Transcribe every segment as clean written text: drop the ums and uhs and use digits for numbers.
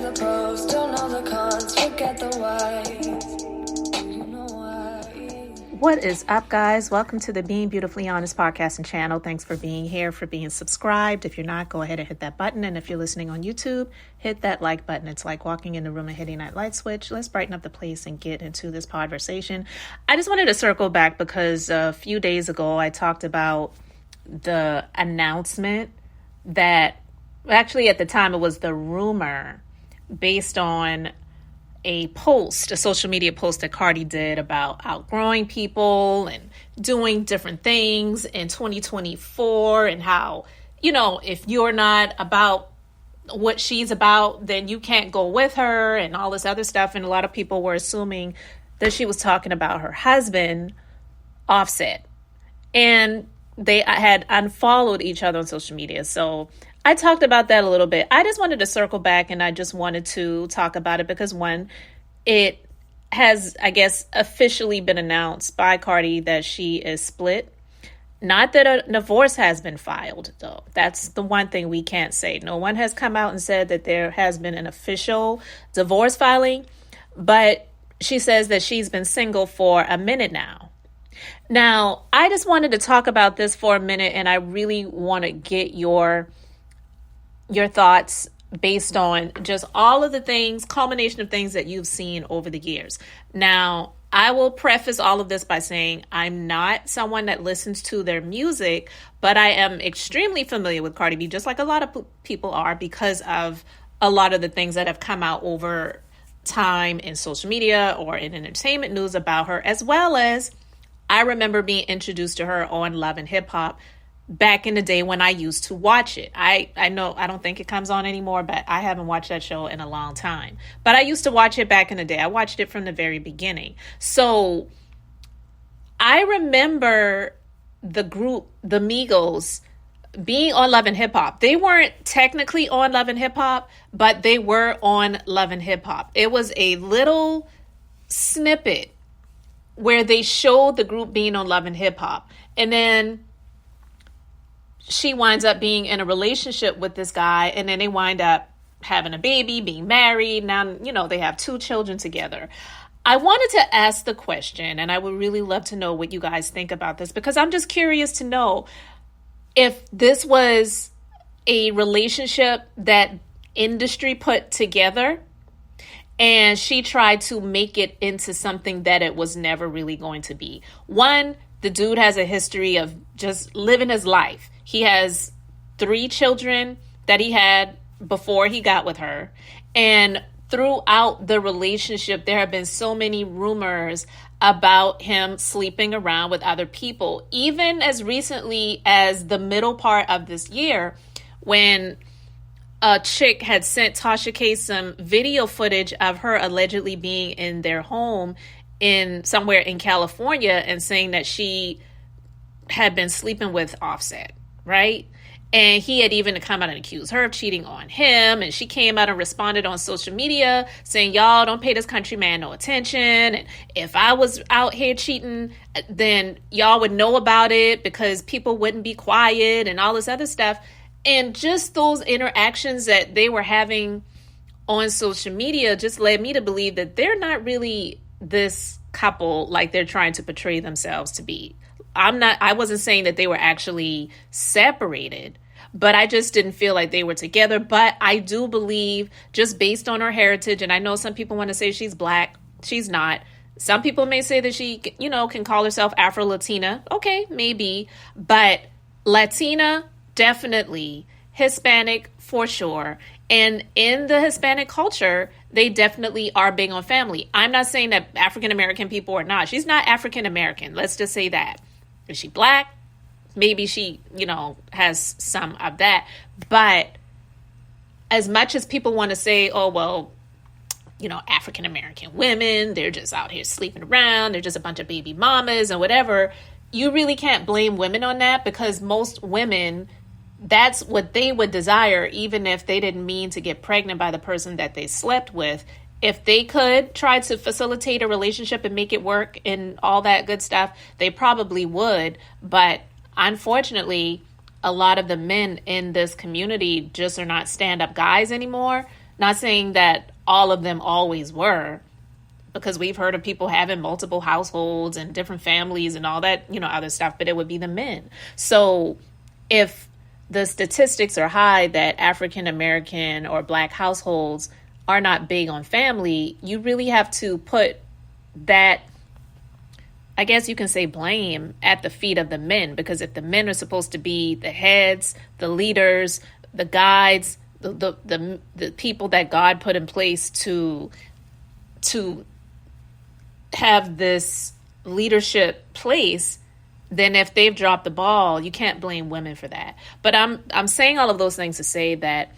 the pros, don't know the cons, forget the whys. Do you know why? What is up, guys? Welcome to the Being Beautifully Honest podcast and channel. Thanks for being here, for being subscribed. If you're not, go ahead and hit that button. And if you're listening on YouTube, hit that like button. It's like walking in the room and hitting that light switch. Let's brighten up the place and get into this conversation. I just wanted to circle back because a few days ago, I talked about the announcement that, actually at the time, it was the rumor based on a post, a social media post that Cardi did about outgrowing people and doing different things in 2024 and how, you know, if you're not about what she's about, then you can't go with her and all this other stuff. And a lot of people were assuming that she was talking about her husband, Offset. And they had unfollowed each other on social media. So I talked about that a little bit. I just wanted to circle back and I just wanted to talk about it because, one, it has, I guess, officially been announced by Cardi that she is split. Not that a divorce has been filed, though. That's the one thing we can't say. No one has come out and said that there has been an official divorce filing, but she says that she's been single for a minute now. Now, I just wanted to talk about this for a minute, and I really want to get your thoughts based on just all of the things, culmination of things that you've seen over the years. Now, I will preface all of this by saying I'm not someone that listens to their music, but I am extremely familiar with Cardi B, just like a lot of people are, because of a lot of the things that have come out over time in social media or in entertainment news about her, as well as I remember being introduced to her on Love and Hip Hop back in the day when I used to watch it. I know I don't think it comes on anymore, but I haven't watched that show in a long time. But I used to watch it back in the day. I watched it from the very beginning. So I remember the group, the Migos, being on Love and Hip Hop. They weren't technically on Love and Hip Hop, but they were on Love and Hip Hop. It was a little snippet where they showed the group being on Love and Hip Hop. And then she winds up being in a relationship with this guy, and then they wind up having a baby, being married. Now, you know, they have 2 children together. I wanted to ask the question, and I would really love to know what you guys think about this, because I'm just curious to know if this was a relationship that industry put together and she tried to make it into something that it was never really going to be. One, the dude has a history of just living his life. He has 3 children that he had before he got with her. And throughout the relationship, there have been so many rumors about him sleeping around with other people. Even as recently as the middle part of this year, when a chick had sent Tasha K some video footage of her allegedly being in their home in somewhere in California and saying that she had been sleeping with Offset, right? And he had even come out and accused her of cheating on him. And she came out and responded on social media saying, y'all don't pay this country man no attention. And if I was out here cheating, then y'all would know about it because people wouldn't be quiet and all this other stuff. And just those interactions that they were having on social media just led me to believe that they're not really this couple like they're trying to portray themselves to be. I wasn't saying that they were actually separated, but I just didn't feel like they were together. But I do believe, just based on her heritage, and I know some people want to say she's Black. She's not. Some people may say that she, you know, can call herself Afro-Latina. Okay, maybe. But Latina, definitely. Hispanic, for sure. And in the Hispanic culture, they definitely are big on family. I'm not saying that African-American people are not. She's not African-American. Let's just say that. Is she Black? Maybe she, you know, has some of that. But as much as people want to say, oh, well, you know, African-American women, they're just out here sleeping around. They're just a bunch of baby mamas and whatever. You really can't blame women on that, because most women, that's what they would desire, even if they didn't mean to get pregnant by the person that they slept with. If they could try to facilitate a relationship and make it work and all that good stuff, they probably would. But unfortunately, a lot of the men in this community just are not stand-up guys anymore. Not saying that all of them always were, because we've heard of people having multiple households and different families and all that, other stuff, but it would be the men. So if the statistics are high that African American or Black households are not big on family, you really have to put that, I guess you can say, blame at the feet of the men, because if the men are supposed to be the heads, the leaders, the guides, the people that God put in place to have this leadership place, then if they've dropped the ball, you can't blame women for that. But I'm saying all of those things to say that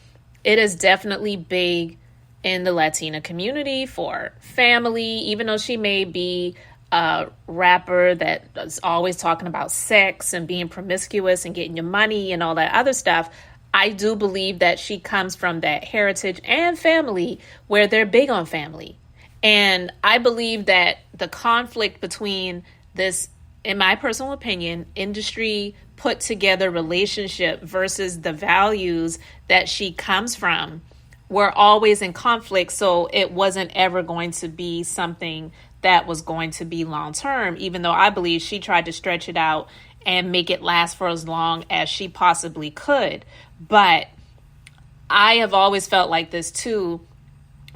it is definitely big in the Latina community for family, even though she may be a rapper that is always talking about sex and being promiscuous and getting your money and all that other stuff. I do believe that she comes from that heritage and family where they're big on family. And I believe that the conflict between this, in my personal opinion, industry put together relationship versus the values that she comes from were always in conflict. So it wasn't ever going to be something that was going to be long term, even though I believe she tried to stretch it out and make it last for as long as she possibly could. But I have always felt like this too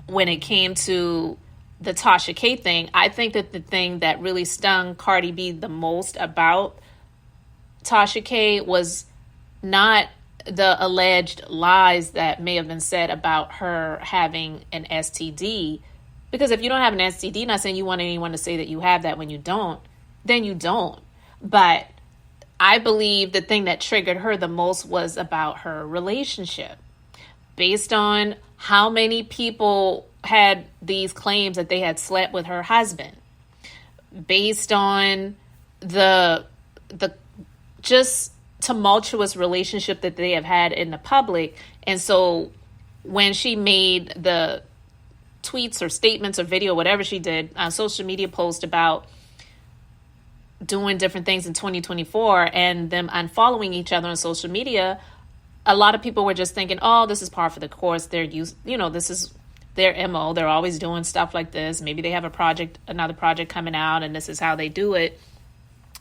when it came to the Tasha K thing. I think that the thing that really stung Cardi B the most about Tasha K was not the alleged lies that may have been said about her having an STD. Because if you don't have an STD, not saying you want anyone to say that you have that when you don't, then you don't. But I believe the thing that triggered her the most was about her relationship. Based on how many people had these claims that they had slept with her husband. Based on the just tumultuous relationship that they have had in the public. And so when she made the tweets or statements or video, whatever she did on social media post about doing different things in 2024 and them unfollowing each other on social media, a lot of people were just thinking, oh, this is par for the course. They're used, this is their MO. They're always doing stuff like this. Maybe they have another project coming out, and this is how they do it.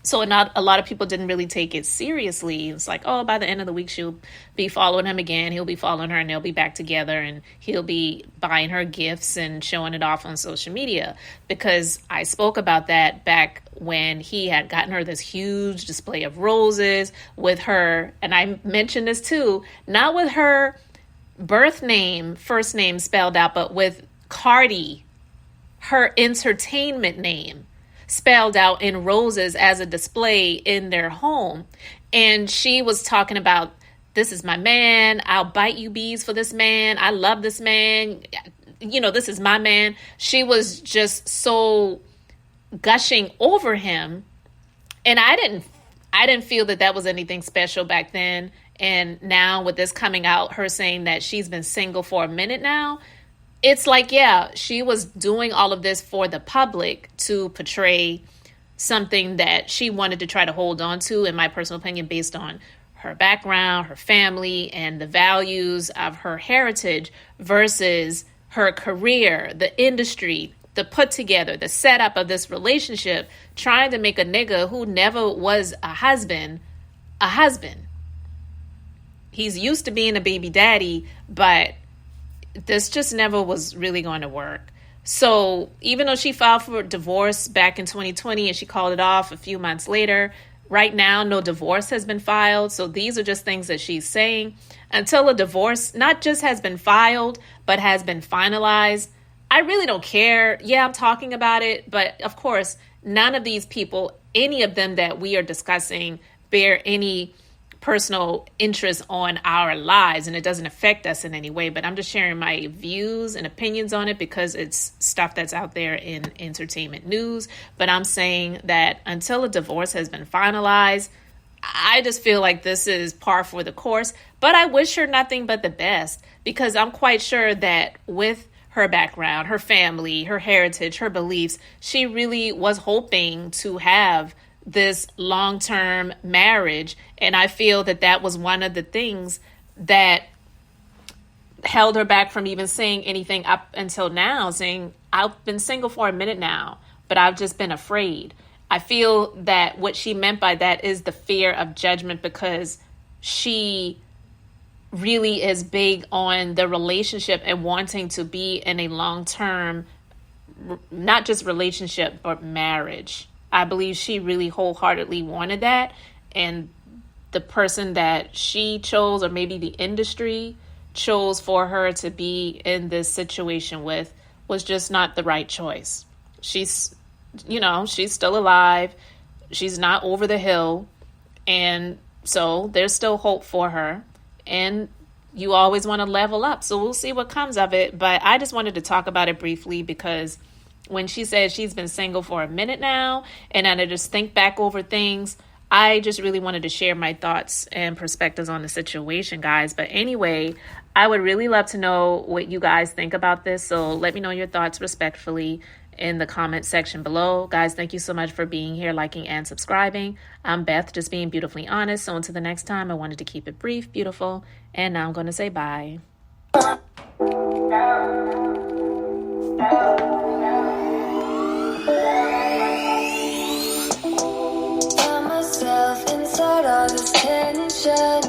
So not a lot of people didn't really take it seriously. It's like, oh, by the end of the week, she'll be following him again. He'll be following her and they'll be back together, and he'll be buying her gifts and showing it off on social media. Because I spoke about that back when he had gotten her this huge display of roses with her. And I mentioned this too, not with her first name spelled out, but with Cardi, her entertainment name, spelled out in roses as a display in their home. And she was talking about, this is my man. I'll bite you bees for this man. I love this man. This is my man. She was just so gushing over him. And I didn't feel that was anything special back then. And now with this coming out, her saying that she's been single for a minute now, it's like, yeah, she was doing all of this for the public to portray something that she wanted to try to hold on to, in my personal opinion, based on her background, her family, and the values of her heritage versus her career, the industry, the put together, the setup of this relationship, trying to make a nigga who never was a husband. He's used to being a baby daddy, but this just never was really going to work. So even though she filed for divorce back in 2020 and she called it off a few months later, right now, no divorce has been filed. So these are just things that she's saying. Until a divorce not just has been filed, but has been finalized, I really don't care. Yeah, I'm talking about it. But of course, none of these people, any of them that we are discussing, bear any personal interest on our lives, and it doesn't affect us in any way. But I'm just sharing my views and opinions on it because it's stuff that's out there in entertainment news. But I'm saying that until a divorce has been finalized, I just feel like this is par for the course. But I wish her nothing but the best, because I'm quite sure that with her background, her family, her heritage, her beliefs, she really was hoping to have this long-term marriage. And I feel that was one of the things that held her back from even saying anything up until now, saying, I've been single for a minute now, but I've just been afraid. I feel that what she meant by that is the fear of judgment, because she really is big on the relationship and wanting to be in a long-term, not just relationship, but marriage. I believe she really wholeheartedly wanted that. And the person that she chose, or maybe the industry chose for her to be in this situation with, was just not the right choice. She's still alive. She's not over the hill. And so there's still hope for her. And you always want to level up. So we'll see what comes of it. But I just wanted to talk about it briefly, because when she said she's been single for a minute now, and I just think back over things, I just really wanted to share my thoughts and perspectives on the situation, guys. But anyway, I would really love to know what you guys think about this. So let me know your thoughts respectfully in the comment section below. Guys, thank you so much for being here, liking, and subscribing. I'm Beth, just being beautifully honest. So until the next time, I wanted to keep it brief, beautiful, and now I'm going to say bye. Inside all this tension,